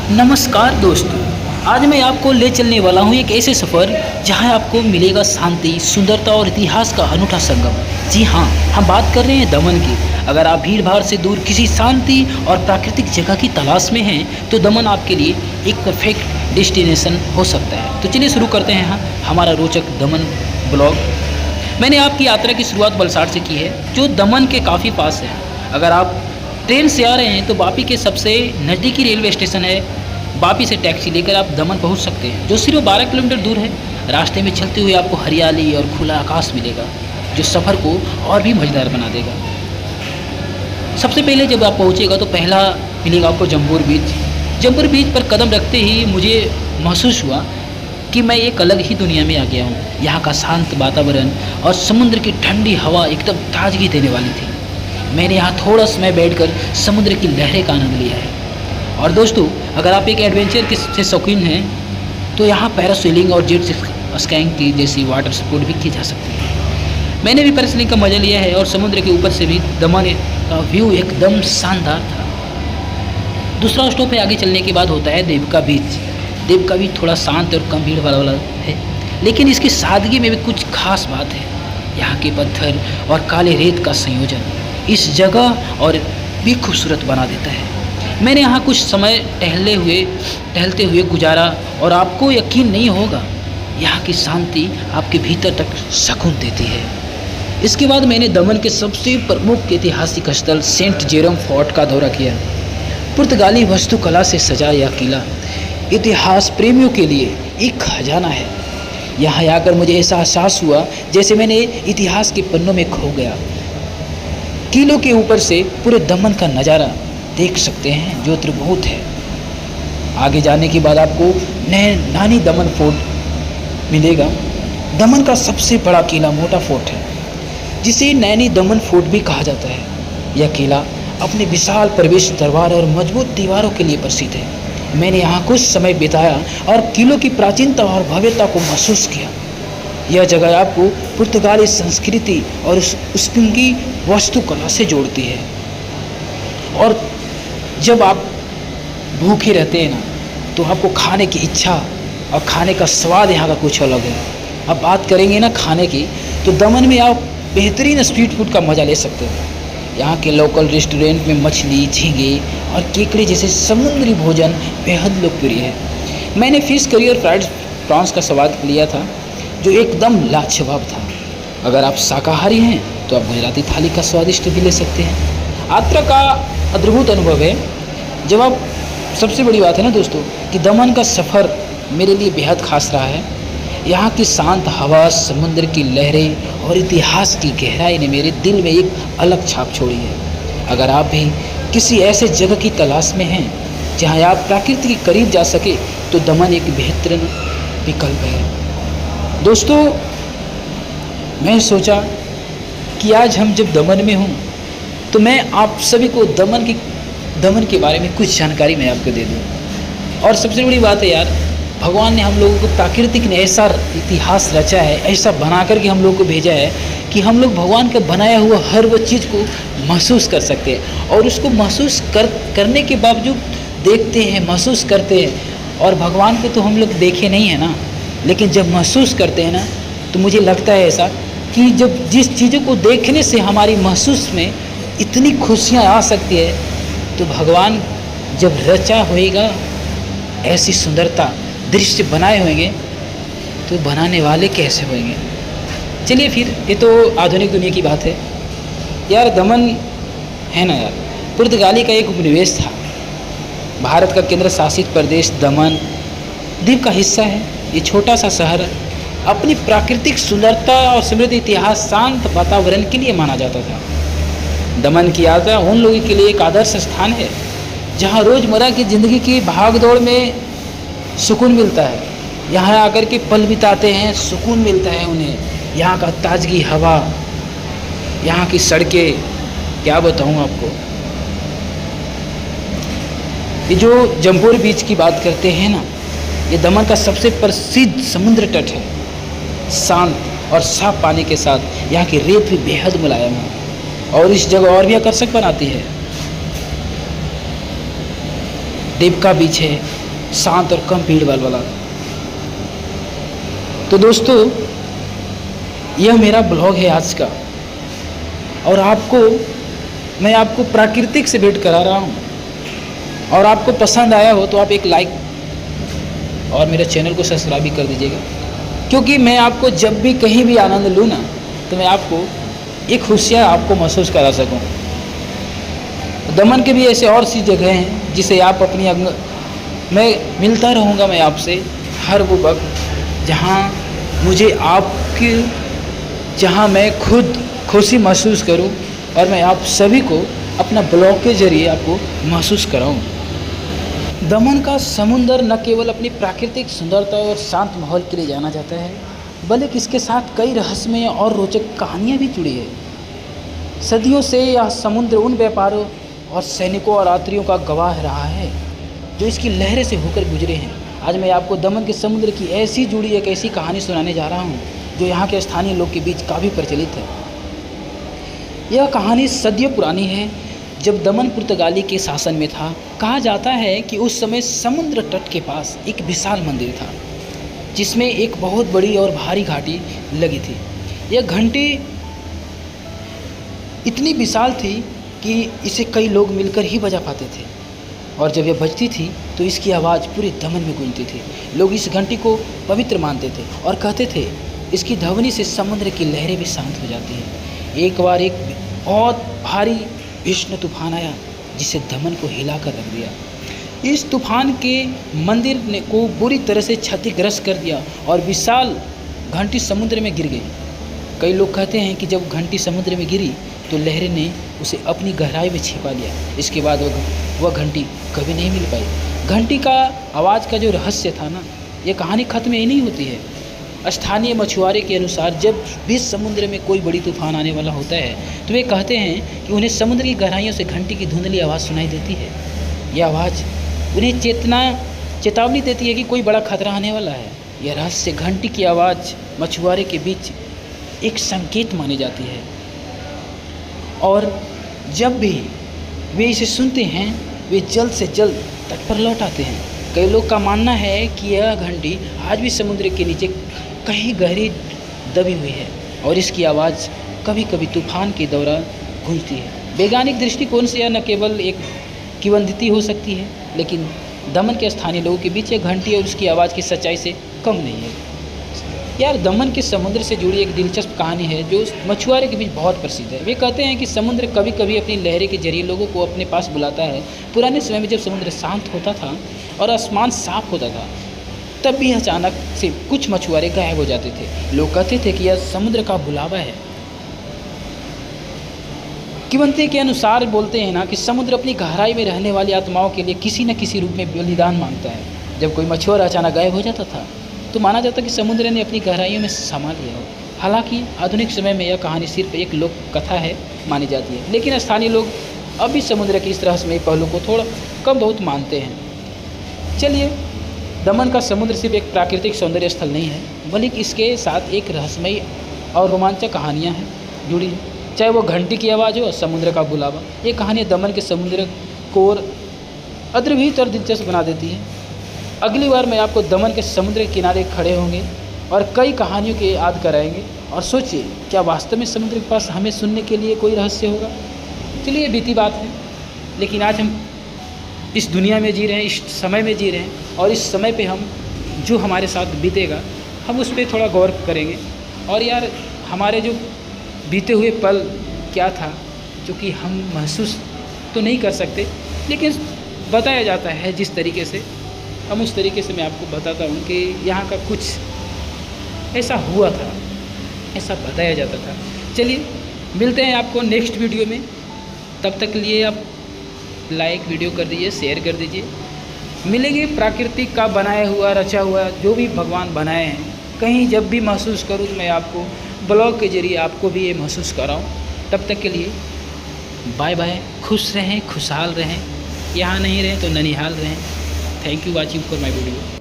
नमस्कार दोस्तों। आज मैं आपको ले चलने वाला हूँ एक ऐसे सफ़र जहाँ आपको मिलेगा शांति, सुंदरता और इतिहास का अनूठा संगम। जी हाँ, हम बात कर रहे हैं दमन की। अगर आप भीड़ भाड़ से दूर किसी शांति और प्राकृतिक जगह की तलाश में हैं तो दमन आपके लिए एक परफेक्ट डेस्टिनेशन हो सकता है। तो चलिए शुरू करते हैं हमारा रोचक दमन ब्लॉग। मैंने आपकी यात्रा की शुरुआत वलसाड से की है, जो दमन के काफ़ी पास है। अगर आप ट्रेन से आ रहे हैं तो वापी के सबसे नज़दीकी रेलवे स्टेशन है। वापी से टैक्सी लेकर आप दमन पहुंच सकते हैं, जो सिर्फ 12 किलोमीटर दूर है। रास्ते में चलते हुए आपको हरियाली और खुला आकाश मिलेगा, जो सफ़र को और भी मज़ेदार बना देगा। सबसे पहले जब आप पहुंचेगा तो पहला मिलेगा आपको जम्बूर बीच। जम्बूर बीच पर कदम रखते ही मुझे महसूस हुआ कि मैं एक अलग ही दुनिया में आ गया हूँ। यहाँ का शांत वातावरण और समुद्र की ठंडी हवा एकदम ताजगी देने वाली थी। मैंने यहाँ थोड़ा समय बैठकर समुद्र की लहरें का आनंद लिया है। और दोस्तों, अगर आप एक एडवेंचर से शौकीन हैं तो यहाँ पैरासेलिंग और जेट स्काइंग की जैसी वाटर स्पोर्ट भी की जा सकती है। मैंने भी पैरासेलिंग का मज़ा लिया है और समुद्र के ऊपर से भी दमन का व्यू एकदम शानदार था। दूसरा स्टॉप है आगे चलने के बाद होता है देवका बीच। देवका बीच थोड़ा शांत और कम भीड़ वाला है, लेकिन इसकी सादगी में भी कुछ खास बात है। यहाँ के पत्थर और काले रेत का संयोजन इस जगह और भी खूबसूरत बना देता है। मैंने यहाँ कुछ समय टहलते हुए गुजारा और आपको यकीन नहीं होगा, यहाँ की शांति आपके भीतर तक सुकून देती है। इसके बाद मैंने दमन के सबसे प्रमुख ऐतिहासिक स्थल सेंट जेरोम फोर्ट का दौरा किया। पुर्तगाली वास्तुकला से सजा यह किला इतिहास प्रेमियों के लिए एक खजाना है। यहाँ आकर मुझे ऐसा एहसास हुआ जैसे मैंने इतिहास के पन्नों में खो गया। किलों के ऊपर से पूरे दमन का नज़ारा देख सकते हैं, जो त्रिभुज है। आगे जाने के बाद आपको नानी दमन फोर्ट मिलेगा। दमन का सबसे बड़ा किला मोटा फोर्ट है, जिसे नैनी दमन फोर्ट भी कहा जाता है। यह किला अपने विशाल प्रवेश दरबार और मजबूत दीवारों के लिए प्रसिद्ध है। मैंने यहाँ कुछ समय बिताया और किलों की प्राचीनता और भव्यता को महसूस किया। यह जगह आपको पुर्तगाली संस्कृति और उसकी वास्तुकला से जोड़ती है। और जब आप भूखे रहते हैं ना, तो आपको खाने की इच्छा और खाने का स्वाद यहाँ का कुछ अलग है। अब बात करेंगे ना खाने की, तो दमन में आप बेहतरीन स्ट्रीट फूड का मज़ा ले सकते हैं। यहाँ के लोकल रेस्टोरेंट में मछली, झींगे और केकड़े जैसे समुद्री भोजन बेहद लोकप्रिय है। मैंने फिश करी और फ्राइड प्रॉन्स का स्वाद लिया था, जो एकदम लाजवाब था। अगर आप शाकाहारी हैं तो आप गुजराती थाली का स्वादिष्ट भी ले सकते हैं। यात्रा का अद्भुत अनुभव है। जब आप सबसे बड़ी बात है ना दोस्तों, कि दमन का सफ़र मेरे लिए बेहद खास रहा है। यहाँ की शांत हवा, समुद्र की लहरें और इतिहास की गहराई ने मेरे दिल में एक अलग छाप छोड़ी है। अगर आप भी किसी ऐसे जगह की तलाश में हैं जहाँ आप प्रकृति के करीब जा सके, तो दमन एक बेहतरीन विकल्प है। दोस्तों, मैं सोचा कि आज हम जब दमन में हूँ तो मैं आप सभी को दमन के बारे में कुछ जानकारी मैं आपको दे दूँ। और सबसे बड़ी बात है यार, भगवान ने हम लोगों को, प्राकृतिक ने ऐसा इतिहास रचा है, ऐसा बना करके हम लोग को भेजा है कि हम लोग भगवान का बनाया हुआ हर वो चीज़ को महसूस कर सकते हैं। और उसको महसूस करने के बावजूद देखते हैं, महसूस करते हैं। और भगवान को तो हम लोग देखे नहीं है ना, लेकिन जब महसूस करते हैं ना, तो मुझे लगता है ऐसा कि जब जिस चीज़ों को देखने से हमारी महसूस में इतनी खुशियाँ आ सकती है, तो भगवान जब रचा होएगा, ऐसी सुंदरता दृश्य बनाए होंगे, तो बनाने वाले कैसे होंगे। चलिए फिर, ये तो आधुनिक दुनिया की बात है यार। दमन है ना यार, पुर्तगाली का एक उपनिवेश था। भारत का केंद्र शासित प्रदेश दमन द्वीप का हिस्सा है। ये छोटा सा शहर अपनी प्राकृतिक सुंदरता और समृद्ध इतिहास, शांत वातावरण के लिए माना जाता था। दमन की यात्रा उन लोगों के लिए एक आदर्श स्थान है जहाँ रोज़मर्रा की ज़िंदगी की भागदौड़ में सुकून मिलता है। यहाँ आकर के पल बिताते हैं, सुकून मिलता है उन्हें। यहाँ का ताजगी हवा, यहाँ की सड़कें, क्या बताऊँ आपको। ये जो जम्बूर बीच की बात करते हैं ना, ये दमन का सबसे प्रसिद्ध समुद्र तट है। शांत और साफ पानी के साथ यहाँ की रेत भी बेहद मुलायम है और इस जगह और भी आकर्षक बनाती है। देवका बीच है, शांत और कम भीड़ वाला। तो दोस्तों, यह मेरा ब्लॉग है आज का, और मैं आपको प्राकृतिक से भेंट करा रहा हूँ। और आपको पसंद आया हो तो आप एक लाइक और मेरे चैनल को सब्सक्राइब भी कर दीजिएगा, क्योंकि मैं आपको जब भी कहीं भी आनंद लूँ ना, तो मैं आपको एक खुशियाँ आपको महसूस करा सकूँ। दमन के भी ऐसे और सी जगह हैं जिसे आप अपनी मैं मिलता रहूँगा मैं आपसे हर वो वक्त जहाँ मैं खुद खुशी महसूस करूँ, और मैं आप सभी को अपना ब्लॉग के जरिए आपको महसूस कराऊँ। दमन का समुंदर न केवल अपनी प्राकृतिक सुंदरता और शांत माहौल के लिए जाना जाता है, बल्कि इसके साथ कई रहस्यमय और रोचक कहानियाँ भी जुड़ी है। सदियों से यह समुद्र उन व्यापारों और सैनिकों और यात्रियों का गवाह रहा है जो इसकी लहरें से होकर गुजरे हैं। आज मैं आपको दमन के समुद्र की एक ऐसी कहानी सुनाने जा रहा हूँ जो यहाँ के स्थानीय लोग के बीच काफ़ी प्रचलित है। यह कहानी सदियों पुरानी है, जब दमन पुर्तगाली के शासन में था। कहा जाता है कि उस समय समुद्र तट के पास एक विशाल मंदिर था, जिसमें एक बहुत बड़ी और भारी घंटी लगी थी। यह घंटी इतनी विशाल थी कि इसे कई लोग मिलकर ही बजा पाते थे, और जब यह बजती थी तो इसकी आवाज़ पूरे दमन में गूंजती थी। लोग इस घंटी को पवित्र मानते थे और कहते थे इसकी ध्वनि से समुद्र की लहरें भी शांत हो जाती हैं। एक बार एक बहुत भारी भीषण तूफान आया जिसे दमन को हिला कर रख दिया। इस तूफान के मंदिर को बुरी तरह से क्षतिग्रस्त कर दिया और विशाल घंटी समुद्र में गिर गई। कई लोग कहते हैं कि जब घंटी समुद्र में गिरी तो लहरें ने उसे अपनी गहराई में छिपा लिया। इसके बाद वह घंटी कभी नहीं मिल पाई। घंटी का आवाज़ का जो रहस्य था ना, ये कहानी खत्म ही नहीं होती है। स्थानीय मछुआरे के अनुसार जब भी समुद्र में कोई बड़ी तूफान आने वाला होता है तो वे कहते हैं कि उन्हें समुद्र की गहराइयों से घंटी की धुंधली आवाज़ सुनाई देती है। यह आवाज़ उन्हें चेतावनी देती है कि कोई बड़ा खतरा आने वाला है। यह रहस्य घंटी की आवाज़ मछुआरे के बीच एक संकेत मानी जाती है, और जब भी वे इसे सुनते हैं वे जल्द से जल्द तट पर लौट आते हैं। कई लोग का मानना है कि यह घंटी आज भी समुद्र के नीचे कहीं गहरी दबी हुई है, और इसकी आवाज़ कभी कभी तूफान के दौरान गूंजती है। वैज्ञानिक दृष्टिकोण से यह न केवल एक किंवदंती हो सकती है, लेकिन दमन के स्थानीय लोगों के बीच यह घंटी और उसकी आवाज़ की सच्चाई से कम नहीं है। यार, दमन के समुद्र से जुड़ी एक दिलचस्प कहानी है जो मछुआरे के बीच बहुत प्रसिद्ध है। वे कहते हैं कि समुद्र कभी कभी अपनी लहरें के जरिए लोगों को अपने पास बुलाता है। पुराने समय में जब समुद्र शांत होता था और आसमान साफ होता था, तब भी अचानक से कुछ मछुआरे गायब हो जाते थे। लोग कहते थे कि यह समुद्र का बुलावा है। किंवदंती के अनुसार बोलते हैं ना कि समुद्र अपनी गहराई में रहने वाली आत्माओं के लिए किसी न किसी रूप में बलिदान मांगता है। जब कोई मछुआरा अचानक गायब हो जाता था तो माना जाता कि समुद्र ने अपनी गहराइयों में समा लिया हो। हालांकि आधुनिक समय में यह कहानी सिर्फ एक लोक कथा है मानी जाती है, लेकिन स्थानीय लोग अब भी समुद्र के इस रहस्यमय पहलू को थोड़ा कम बहुत मानते हैं। चलिए, दमन का समुद्र सिर्फ एक प्राकृतिक सौंदर्य स्थल नहीं है, बल्कि इसके साथ एक रहस्यमय और रोमांचक कहानियाँ हैं जुड़ी हैं, चाहे वो घंटी की आवाज़ हो और समुद्र का बुलावा। ये कहानी दमन के समुद्र को और अद्भुत और दिलचस्प बना देती है। अगली बार मैं आपको दमन के समुद्र के किनारे खड़े होंगे और कई कहानियों के याद कराएंगे, और सोचिए क्या वास्तव में समुद्र के पास हमें सुनने के लिए कोई रहस्य होगा। चलिए, बीती बात है, लेकिन आज हम इस दुनिया में जी रहे हैं, इस समय में जी रहे हैं, और इस समय पे हम जो हमारे साथ बीतेगा हम उस पर थोड़ा गौर करेंगे। और यार, हमारे जो बीते हुए पल क्या था जो कि हम महसूस तो नहीं कर सकते, लेकिन बताया जाता है जिस तरीके से, हम उस तरीके से मैं आपको बताता हूँ कि यहाँ का कुछ ऐसा हुआ था, ऐसा बताया जाता था। चलिए, मिलते हैं आपको नेक्स्ट वीडियो में। तब तक के लिए आप लाइक वीडियो कर दीजिए, शेयर कर दीजिए। मिलेंगे प्राकृतिक का बनाया हुआ, रचा हुआ जो भी भगवान बनाए हैं, कहीं जब भी महसूस करूँ तो मैं आपको ब्लॉग के जरिए आपको भी ये महसूस कराऊँ। तब तक के लिए बाय बाय। खुश रहें, खुशहाल रहें। यहाँ नहीं रहें तो ननिहाल रहें। Thank you watching for my video.